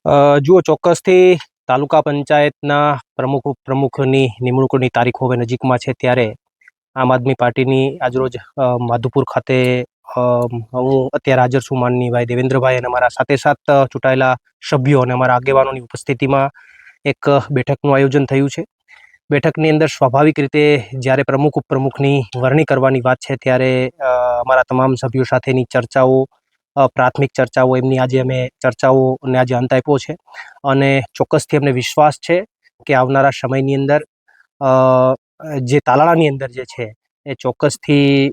જુઓ ચોક્કસથી તાલુકા પંચાયતના પ્રમુખ ઉપપ્રમુખની નિમણૂકની તારીખો હવે નજીકમાં છે ત્યારે આમ આદમી પાર્ટીની આજરોજ માધુપુર ખાતે હું અત્યારે હાજર છું માનની ભાઈ દેવેન્દ્રભાઈ અને અમારા સાથે સાથ ચૂંટાયેલા સભ્યો અને અમારા આગેવાનોની ઉપસ્થિતિમાં એક બેઠકનું આયોજન થયું છે. બેઠકની અંદર સ્વાભાવિક રીતે જ્યારે પ્રમુખ ઉપપ્રમુખની વરણી કરવાની વાત છે ત્યારે અમારા તમામ સભ્યો સાથેની ચર્ચાઓ પ્રાથમિક ચર્ચાઓ એમની આજે અમે ચર્ચાઓને આજે અંત આપ્યો છે અને ચોક્કસથી અમને વિશ્વાસ છે કે આવનારા સમયની અંદર જે તાલાળાની અંદર જે છે એ ચોક્કસથી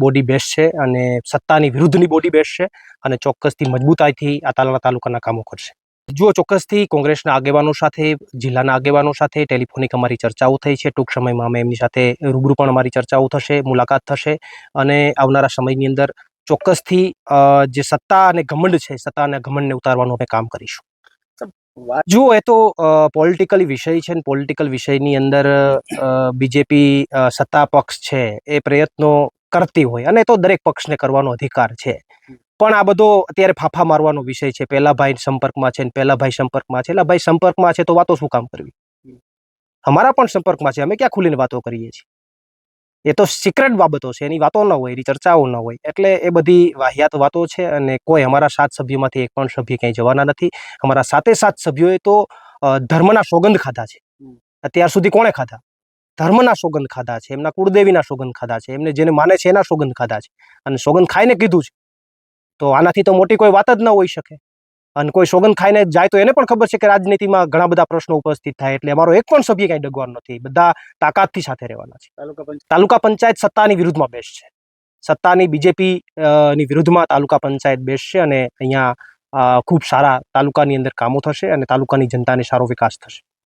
બોડી બેસશે અને સત્તાની વિરુદ્ધની બોડી બેસશે અને ચોક્કસથી મજબૂતાઈથી આ તાલાળા તાલુકાના કામો કરશે. જુઓ ચોક્કસથી કોંગ્રેસના આગેવાનો સાથે જિલ્લાના આગેવાનો સાથે ટેલિફોનિક અમારી ચર્ચાઓ થઈ છે. ટૂંક સમયમાં અમે એમની સાથે રૂબરૂ પણ અમારી ચર્ચાઓ થશે, મુલાકાત થશે અને આવનારા સમયની અંદર ચોક્કસથી જે સત્તા અને ઘમંડ છે સત્તા અને ઘમંડને ઉતારવાનું અમે કામ કરીશું. જુઓ એ તો પોલિટિકલ વિષય છે ને પોલિટિકલ વિષયની અંદર બીજેપી સત્તા પક્ષ છે એ પ્રયત્નો કરતી હોય અને તો દરેક પક્ષને કરવાનો અધિકાર છે, પણ આ બધો અત્યારે ફાફા મારવાનો વિષય છે. પહેલા ભાઈ સંપર્કમાં છે ને પહેલા ભાઈ સંપર્કમાં છે એટલે ભાઈ સંપર્કમાં છે તો વાતો શું કામ કરવી? અમારા પણ સંપર્કમાં છે, અમે ક્યાં ખુલીને વાતો કરીએ છીએ? એ તો સિક્રેટ બાબતો છે, એની વાતો ન હોય, એની ચર્ચાઓ ન હોય, એટલે એ બધી વાહિયાત વાતો છે અને કોઈ અમારા 7 સભ્યોમાંથી એક પણ સભ્ય ક્યાંય જવાના નથી. અમારા 7 સભ્યોએ તો ધર્મના સોગંદ ખાધા છે. અત્યાર સુધી કોણે ખાધા? ધર્મના સોગંદ ખાધા છે, એમના કુળદેવીના સોગંદ ખાધા છે, એમને જેને માને છે એના સોગંદ ખાધા છે અને સોગંદ ખાઈને કીધું છે. તો આનાથી તો મોટી કોઈ વાત જ ન હોઈ શકે. અને કોઈ સોગંદ ખાઈને જાય તો એને પણ ખબર છે કે રાજનીતિમાં ઘણા બધા પ્રશ્નો ઉપસ્થિત થાય, એટલે અમારો એક પણ સભ્ય કાંઈ ડગવાનો નથી. બધા તાકાતથી સાથે રહેવાના છે. તાલુકા પંચાયત સત્તાની વિરુદ્ધમાં બેસશે, સત્તાની બીજેપી ની વિરુદ્ધમાં તાલુકા પંચાયત બેસશે અને અહીંયા ખૂબ સારા તાલુકાની અંદર કામો થશે અને તાલુકાની જનતાને સારો વિકાસ થશે.